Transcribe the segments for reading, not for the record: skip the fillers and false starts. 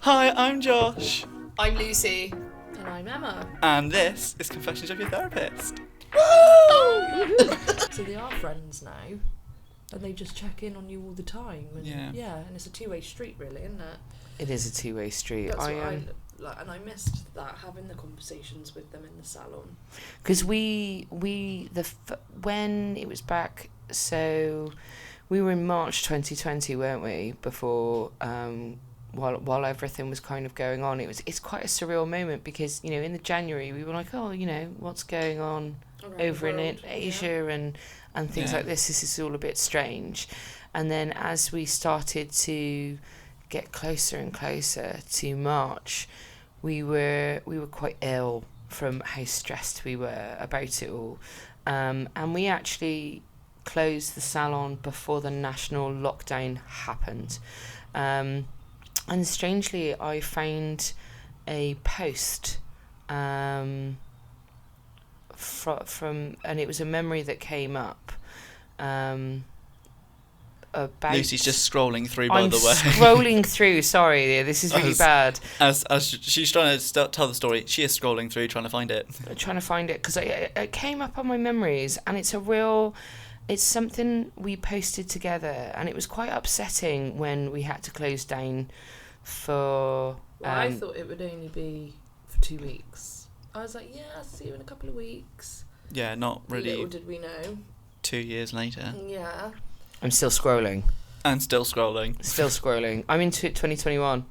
Hi, I'm Josh. I'm Lucy. And I'm Emma. And this is Confessions of Your Therapist. Woo! So they are friends now. And they just check in on you all the time. And yeah, and it's a two-way street, really, isn't it? It is a two-way street. That's what I like, and I missed that, having the conversations with them in the salon. Because when it was back, so we were in March 2020, weren't we? Before, while everything was kind of going on, it's quite a surreal moment because in the January we were like, what's going on over in Asia and things like this. This is all a bit strange. And then as we started to get closer and closer to March, we were quite ill from how stressed we were about it all, and we actually closed the salon before the national lockdown happened, and strangely I found a post from and it was a memory that came up about... Lucy's just scrolling through, by the way. I'm scrolling through, sorry, this is really bad. As she's trying to tell the story, she is scrolling through trying to find it. Because it came up on my memories, and it's something we posted together, and it was quite upsetting when we had to close down for... I thought it would only be for 2 weeks. I was like, I'll see you in a couple of weeks. Yeah, not really. Little did we know. 2 years later. Yeah. I'm still scrolling. And still scrolling. Still scrolling. I'm into 2021.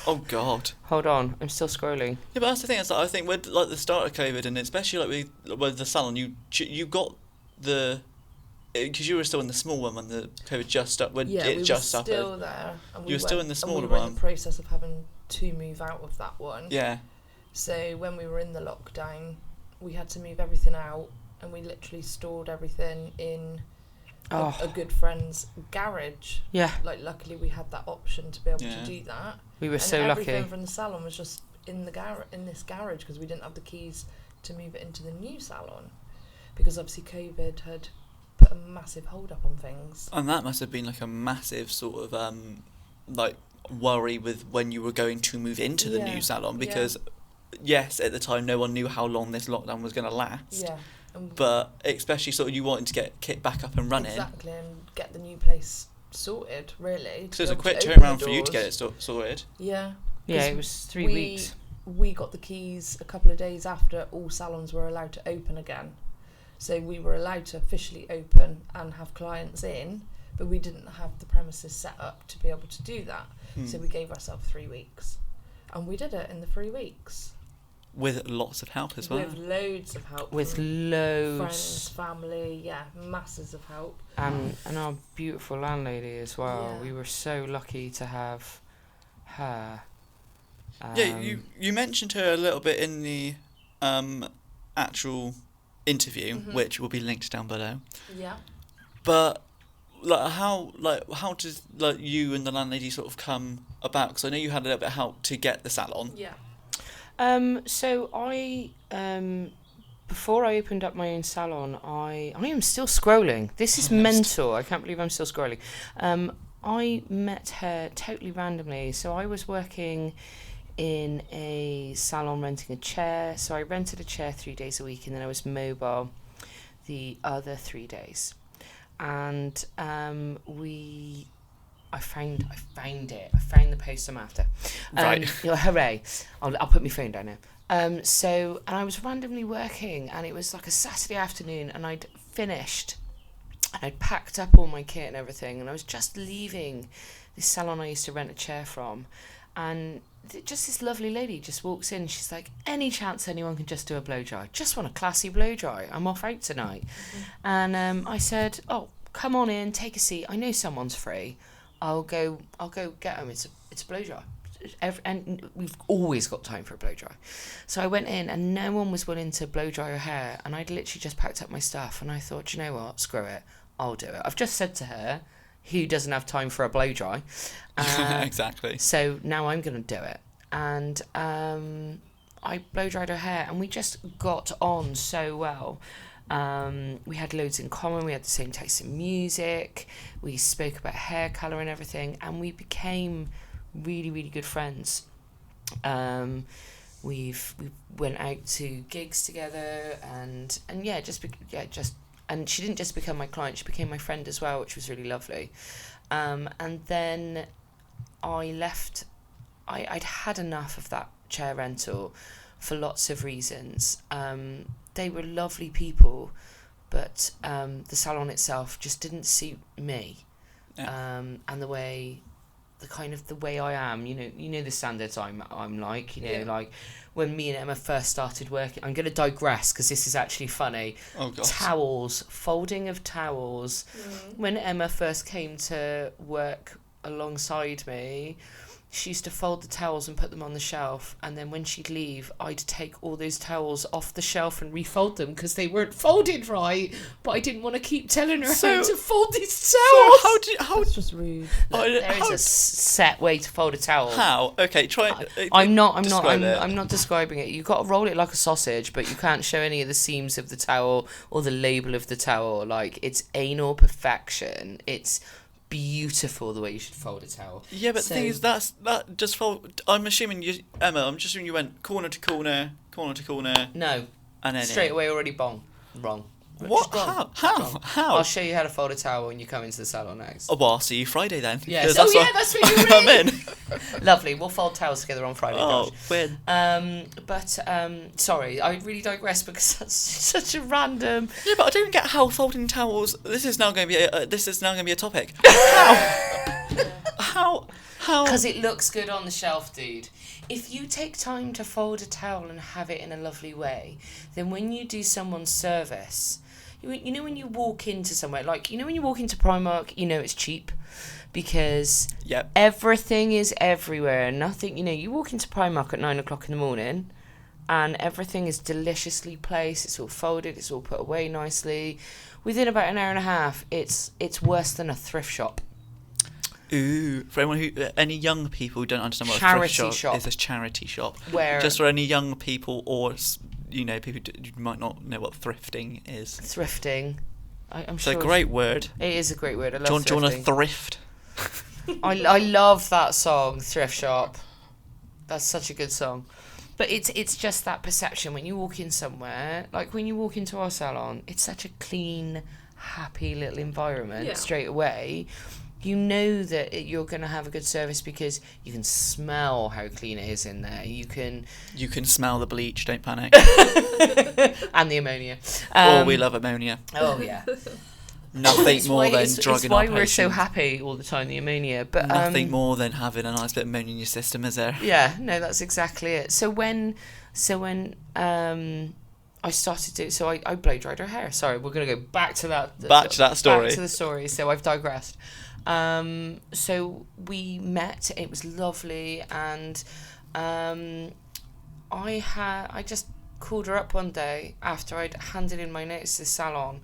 Oh, God. Hold on, I'm still scrolling. Yeah, but that's the thing. I think with the start of COVID, and especially with the salon, you got the... Because you were still in the small one when the COVID just started. Yeah, we were still there. And you were still in the smaller one. We were one. in the process of having to move out of that one. Yeah. So when we were in the lockdown, we had to move everything out, and we literally stored everything in a good friend's garage. Yeah. Like, luckily we had that option to be able to do that. We were and so lucky. Everything from the salon was just in this garage because we didn't have the keys to move it into the new salon, because obviously COVID had put a massive hold up on things. And that must have been like a massive sort of worry with when you were going to move into the new salon, because yes, at the time no one knew how long this lockdown was going to last. Yeah. But especially sort of you wanting to get kit back up and running. Exactly, and get the new place sorted, really. So it's a quick turnaround for you to get it sorted. Yeah. Yeah, it was 3 weeks. We got the keys a couple of days after all salons were allowed to open again. So we were allowed to officially open and have clients in, but we didn't have the premises set up to be able to do that. So we gave ourselves 3 weeks. And we did it in the 3 weeks. With lots of help as well. With loads of help. With loads. Friends, family, masses of help. And our beautiful landlady as well. Yeah. We were so lucky to have her. You mentioned her a little bit in the actual interview, which will be linked down below. Yeah. But how does you and the landlady sort of come about? Because I know you had a little bit of help to get the salon. Yeah. So I, before I opened up my own salon, I am still scrolling. This is mental. I can't believe I'm still scrolling. I met her totally randomly. So I was working in a salon renting a chair. So I rented a chair 3 days a week, and then I was mobile the other 3 days. And I found it. I found the post I'm after. Right. Hooray. I'll put my phone down now. And I was randomly working, and it was like a Saturday afternoon, and I'd finished, and I'd packed up all my kit and everything, and I was just leaving this salon I used to rent a chair from, and just this lovely lady just walks in. She's like, any chance anyone can just do a blow dry? Just want a classy blow dry. I'm off out tonight. And I said, oh, come on in, take a seat. I know someone's free. I'll go get them. It's a blow dry. And we've always got time for a blow dry. So I went in, and no one was willing to blow dry her hair, and I'd literally just packed up my stuff, and I thought, you know what, screw it, I'll do it. I've just said to her, who doesn't have time for a blow dry? Exactly. So now I'm going to do it. And I blow dried her hair, and we just got on so well. We had loads in common. We had the same taste in music. We spoke about hair colour and everything, and we became really, really good friends. We went out to gigs together, and and she didn't just become my client, she became my friend as well, which was really lovely. And then I left. I'd had enough of that chair rental for lots of reasons. They were lovely people, but the salon itself just didn't suit me. Yeah. And the way I am, you know the standards I'm like, like when me and Emma first started working. I'm going to digress because this is actually funny. Oh God. Towels, folding of towels. When Emma first came to work alongside me, she used to fold the towels and put them on the shelf, and then when she'd leave, I'd take all those towels off the shelf and refold them because they weren't folded right. But I didn't want to keep telling her how to fold these towels. So that's just rude. There is a set way to fold a towel. How? Okay, try. I'm not describing it. You've got to roll it like a sausage, but you can't show any of the seams of the towel or the label of the towel. Like, it's anal perfection. It's beautiful the way you should fold a towel. Yeah, but the thing is, that just fold. I'm assuming you, Emma. I'm just assuming you went corner to corner. No, and then straight away already wrong. What? How? I'll show you how to fold a towel when you come into the salon next. Oh, well, I'll see you Friday then. Yes. That's what you mean. I'm in. Lovely. We'll fold towels together on Friday. Oh, win. Sorry, I really digress because that's such a random. Yeah, but I don't get how folding towels. This is now going to be a topic. How? Because it looks good on the shelf, dude. If you take time to fold a towel and have it in a lovely way, then when you do someone's service, you know when you walk into somewhere, like, when you walk into Primark, it's cheap because everything is everywhere. Nothing, you walk into Primark at 9 o'clock in the morning and everything is deliciously placed. It's all folded. It's all put away nicely. Within about an hour and a half, it's worse than a thrift shop. Ooh, for any young people who don't understand what a thrift shop is, a charity shop. Just for any young people or, people who might not know what thrifting is. Thrifting. I'm it's sure. It's a great word. It is a great word. I love thrifting. Do you want to thrift? I love that song, Thrift Shop. That's such a good song. But it's just that perception when you walk in somewhere, like when you walk into our salon, it's such a clean, happy little environment straight away. You know that you're going to have a good service because you can smell how clean it is in there. You can smell the bleach, don't panic. And the ammonia. We love ammonia. Oh, yeah. Nothing more than drugging our patients. It's why we're so happy all the time, the ammonia. But nothing more than having a nice bit of ammonia in your system, is there? Yeah, no, that's exactly it. So when I started to... So I blow-dried her hair. Sorry, we're going to go back to that. Back to that story. Back to the story. So I've digressed. So we met, it was lovely, and I just called her up one day after I'd handed in my notice to the salon,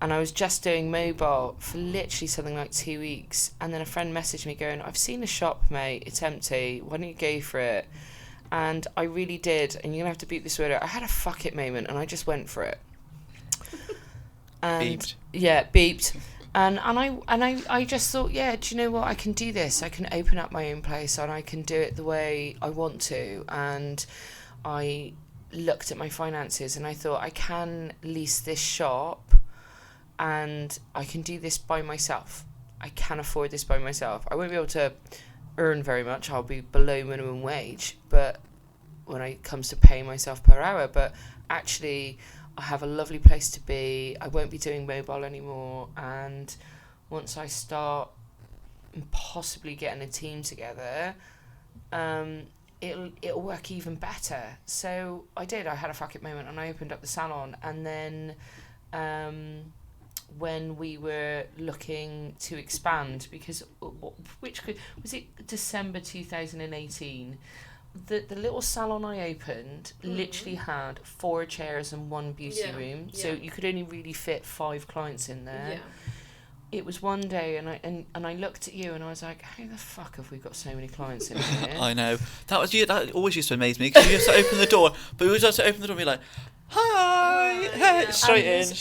and I was just doing mobile for literally something like 2 weeks, and then a friend messaged me going, I've seen the shop, mate, it's empty, why don't you go for it? And I really did, and you're going to have to beep this word out. I had a fuck it moment, and I just went for it. And beeped. Yeah, beeped. And I just thought, do you know what? I can do this. I can open up my own place and I can do it the way I want to. And I looked at my finances and I thought, I can lease this shop and I can do this by myself. I can afford this by myself. I won't be able to earn very much. I'll be below minimum wage, but when it comes to paying myself per hour, but actually I have a lovely place to be. I won't be doing mobile anymore, and once I start possibly getting a team together, it'll work even better. So I did. I had a fuck it moment, and I opened up the salon. And then when we were looking to expand, because was it December 2018? The little salon I opened literally had 4 chairs and 1 beauty room, so you could only really fit 5 clients in there. It was one day, and I looked at you and I was like, how the fuck have we got so many clients in here? I know. That always used to amaze me, because you used to open the door, but we used to open the door and be like, hi, hey, straight in.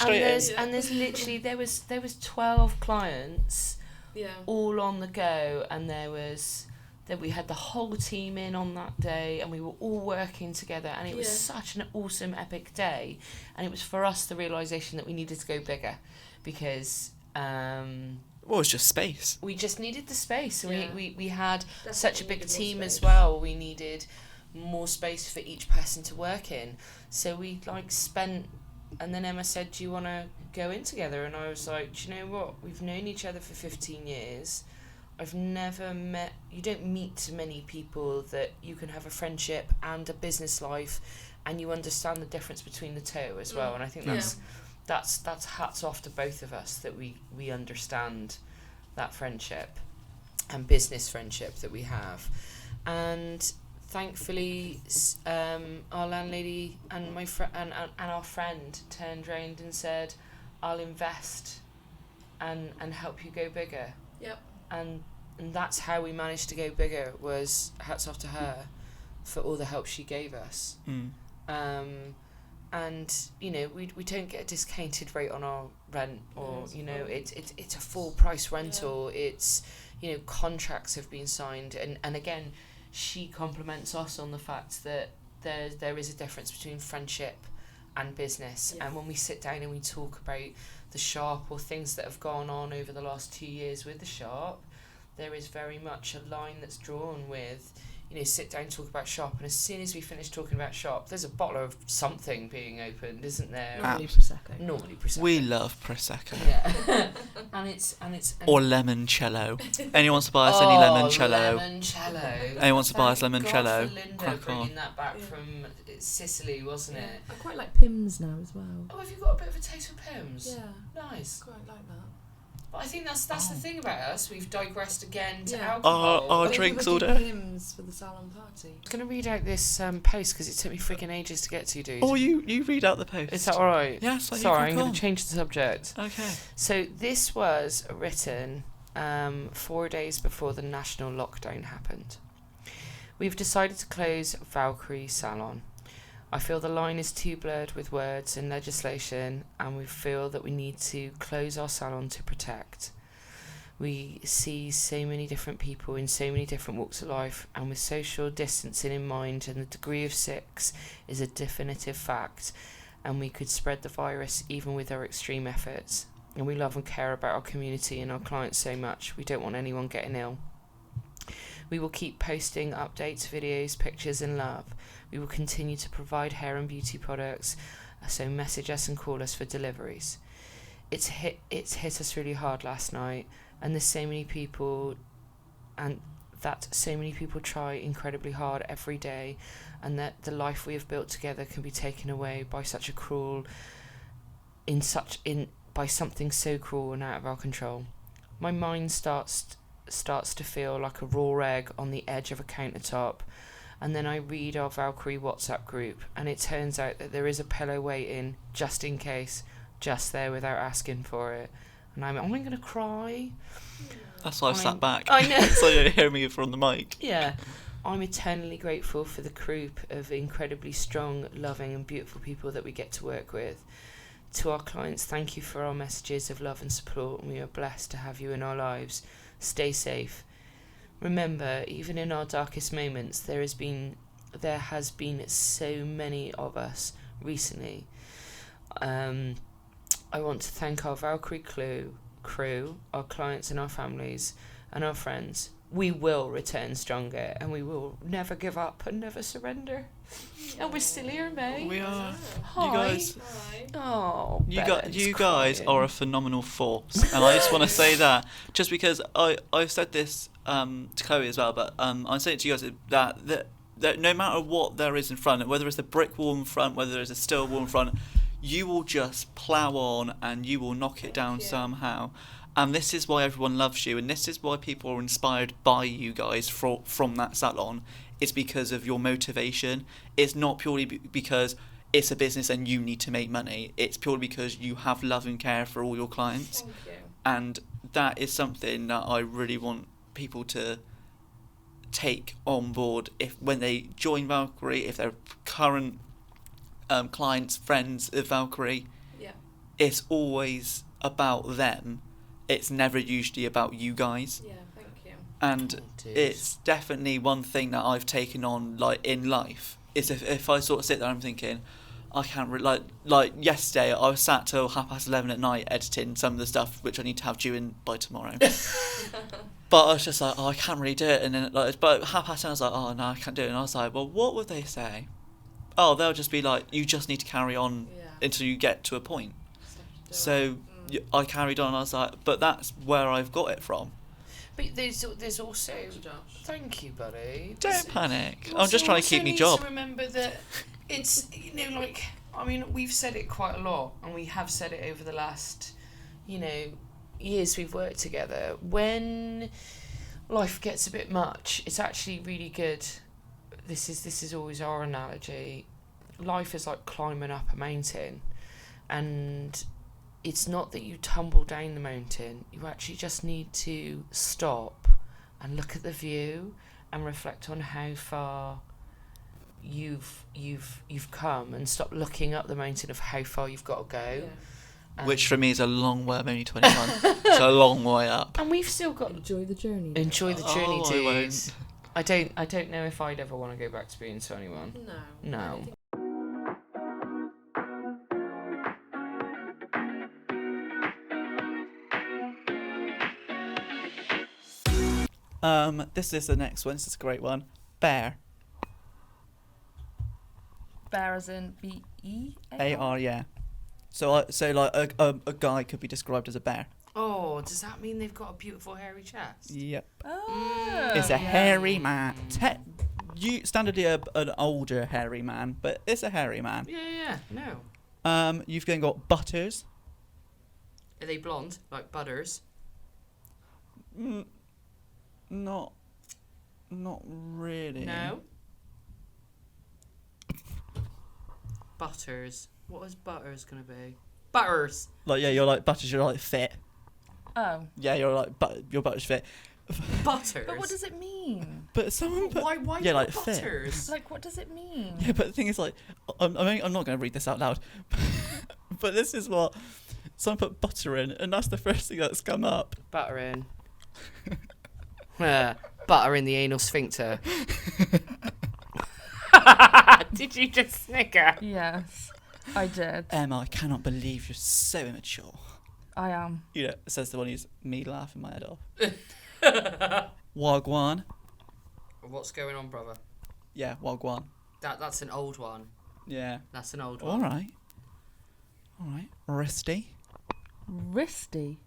And there's literally, there was 12 clients all on the go, and there was that we had the whole team in on that day, and we were all working together, and it was such an awesome, epic day. And it was for us the realisation that we needed to go bigger, because well, it's just space. We just needed the space. And we had Definitely such a big team space as well. We needed more space for each person to work in. So we spent, and then Emma said, do you want to go in together? And I was like, do you know what? We've known each other for 15 years. I've never met, you don't meet too many people that you can have a friendship and a business life, and you understand the difference between the two as well. And I think that's hats off to both of us, that we understand that friendship and business friendship that we have. And thankfully, our landlady and my and our friend turned round and said, I'll invest and help you go bigger. Yep. And that's how we managed to go bigger, was hats off to her for all the help she gave us. And we don't get a discounted rate on our rent, or it's a full price rental. It's contracts have been signed, and again, she compliments us on the fact that there is a difference between friendship and business. And when we sit down and we talk about the shop or things that have gone on over the last 2 years with the shop, there is very much a line that's drawn with, sit down, talk about shop, and as soon as we finish talking about shop, there's a bottle of something being opened, isn't there? Normally Prosecco. We love Prosecco. Yeah. and it's or limoncello. Anyone wants to buy us any limoncello? Limoncello. Anyone wants to buy us limoncello? God for Linda bringing that back from Sicily, wasn't it? I quite like Pimm's now as well. Oh, have you got a bit of a taste for Pimm's? Yeah. Nice. Quite like that. But I think that's the thing about us. We've digressed again to alcohol. Our drinks all day. Pimm's for the salon party. I was going to read out this post because it took me freaking ages to get to, dude. Oh, you read out the post. Is that all right? Yes. Sorry, I'm going to change the subject. Okay. So this was written 4 days before the national lockdown happened. We've decided to close Valkyrie Salon. I feel the line is too blurred with words and legislation, and we feel that we need to close our salon to protect. We see so many different people in so many different walks of life, and with social distancing in mind, and the degree of 6 is a definitive fact, and we could spread the virus even with our extreme efforts. And we love and care about our community and our clients so much, we don't want anyone getting ill. We will keep posting updates, videos, pictures and love. We will continue to provide hair and beauty products, so message us and call us for deliveries. It's hit us really hard last night, and there's so many people, and that so many people try incredibly hard every day, and that the life we have built together can be taken away by by something so cruel and out of our control. My mind starts to feel like a raw egg on the edge of a countertop, and then I read our Valkyrie WhatsApp group, and it turns out that there is a pillow waiting just in case, just there without asking for it. And I'm going to cry. That's why I've sat back. I know. So you don't hear me from the mic. Yeah. I'm eternally grateful for the group of incredibly strong, loving and beautiful people that we get to work with. To our clients, thank you for our messages of love and support, and we are blessed to have you in our lives. Stay safe. Remember, even in our darkest moments, there has been so many of us recently. I want to thank our Valkyrie crew, our clients and our families and our friends. We will return stronger, and we will never give up and never surrender. And we're still here, mate. We are. Hi. You guys. Hi. Oh, You guys are a phenomenal force, and I just want to say that just because I've said this to Chloe as well, but I'm saying to you guys that no matter what there is in front, whether it's a brick wall in front, whether there's a steel wall in front, you will just plough on and you will knock it down somehow. And this is why everyone loves you, and this is why people are inspired by you guys from that salon. It's because of your motivation. It's not purely because it's a business and you need to make money. It's purely because you have love and care for all your clients. Thank you. And that is something that I really want people to take on board when they join Valkyrie, if they're current clients, friends of Valkyrie. Yeah. It's always about them. It's never usually about you guys. Yeah, thank you. And it's definitely one thing that I've taken on, like, in life, is if I sort of sit there, I'm thinking, I can't like yesterday I was sat till 11:30 at night editing some of the stuff which I need to have due in by tomorrow. But I was just like, I can't really do it. And then, like, but 10:30 I was like, no, I can't do it. And I was like, well, what would they say? Oh, they'll just be like, you just need to carry on until you get to a point. So I carried on. I was like, but that's where I've got it from. But there's also... Thank you, buddy. Don't panic. I'm just trying to keep my job. To remember that it's, like, I mean, we've said it quite a lot, and we have said it over the last, years we've worked together. When life gets a bit much, it's actually really good. This is always our analogy. Life is like climbing up a mountain, and it's not that you tumble down the mountain. You actually just need to stop and look at the view and reflect on how far you've come, and stop looking up the mountain of how far you've got to go. Yeah. Which for me is a long way. I'm only 21. It's a long way up. And we've still got enjoy the journey. Enjoy the journey, dudes. I I don't know if I'd ever want to go back to being 21. No. This is the next one. This is a great one. Bear. Bear as in B-E-A-R? A-R, yeah. So like a guy could be described as a bear. Oh, does that mean they've got a beautiful hairy chest? Yep. Oh. It's a hairy man. Standardly an older hairy man, but it's a hairy man. Yeah, no. You've then got Butters. Are they blonde, like Butters? Not really. No. Butters. What is Butters gonna be? Butters. Like, yeah, you're like Butters. You're like fit. Oh. Yeah, you're like your Butters fit. Butters. But what does it mean? But someone put, why yeah, like Butters? Like, what does it mean? Yeah, but the thing is, like, I'm not going to read this out loud, but this is what someone put butter in, and that's the first thing that's come up. Butter in. Butter in the anal sphincter. Did you just snicker? Yes, I did. Emma, I cannot believe you're so immature. I am. You know, says the one who's me laughing my head off. Wagwan. What's going on, brother? Yeah, Wagwan. That's an old one. Yeah. That's an old one. All right. Wristy. Wristy.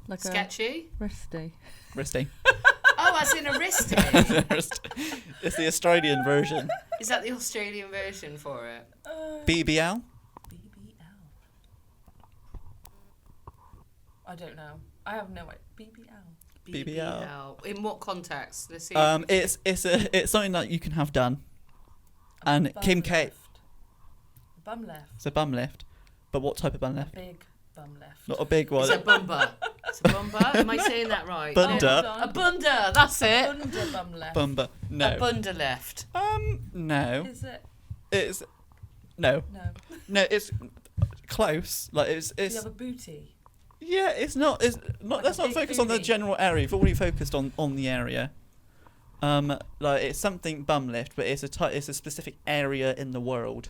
Like sketchy. Wristy. Oh, as in a wristy. It's the Australian version. Is that the Australian version for it? BBL. I don't know. I have no idea. BBL. In what context? Let's see. It's something that you can have done. And Kim K. Bum lift. It's a bum lift. But what type of bum lift? A big bum lift. Not a big one. It's a bumba. It's a bumba. Am I saying that right? Bunda. No. A bunda. That's it. Bunda bum lift. Bumba. No. A bunda lift. No. Is it? It's no. No. No, it's close. Like it's. Do you have a booty? Yeah, it's not. It's not. Like Let's a not big focus on the booty. general area. You've already focused on the area. Like it's something bum lift, but it's a specific area in the world.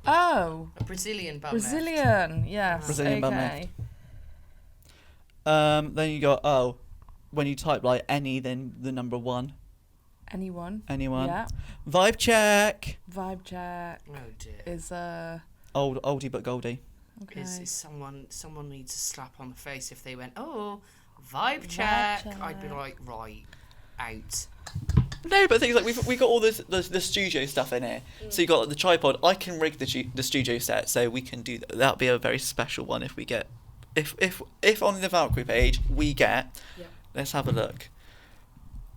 Oh. A Brazilian bum lift. Brazilian, yes. Brazilian bum okay. lift. Then you got when you type like any, then the number 1. Anyone? Yeah. Vibe check. Vibe check. Oh dear. Is Oldie but goldie. okay. Is someone needs a slap on the face if they went, oh, vibe check. I'd be like, right, out. No, but things like we got all the studio stuff in here. So you got like, the tripod. I can rig the studio set, so we can do that. That'll be a very special one if we get if on the Valkyrie page we get. Yeah. Let's have a look.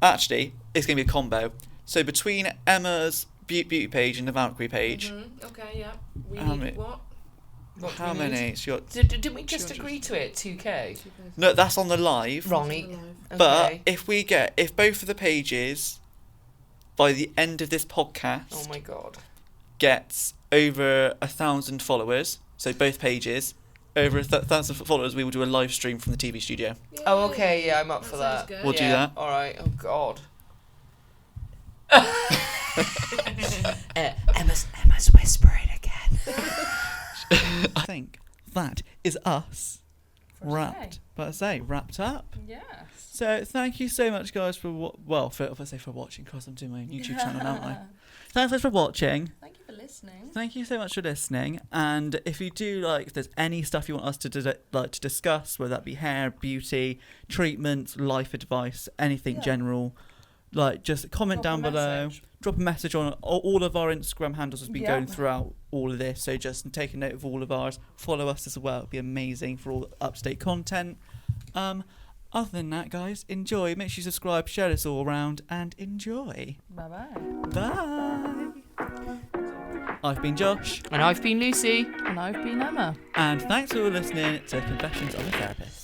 Actually, it's gonna be a combo. So between Emma's beauty page and the Valkyrie page. Mm-hmm. Okay. Yeah. We How need many- what? How many? Didn't we just agree to it? 2K. No, that's on the live. Right. But Okay. if both of the pages by the end of this podcast Oh my god. gets over 1,000 followers, so both pages, over 1,000 followers, we will do a live stream from the TV studio. Yay. Oh, okay, yeah, I'm up for that. Good. We'll do that. All right. Oh God. Emma's whispering again. I think that is us wrapped. But I say wrapped up. Yes. So thank you so much, guys, for watching. Because I'm doing my own YouTube channel, aren't I? Thanks for watching. Thank you for listening. Thank you so much for listening. And if you do if there's any stuff you want us to to discuss, whether that be hair, beauty, treatments, life advice, anything general, just comment down below. Drop a message on all of our Instagram handles has been going throughout all of this. So just take a note of all of ours. Follow us as well. It'd be amazing for all up-to-date content. Other than that, guys, enjoy. Make sure you subscribe, share this all around, and enjoy. Bye-bye. Bye. I've been Josh. And I've been Lucy. And I've been Emma. And thanks for listening to Confessions of a Therapist.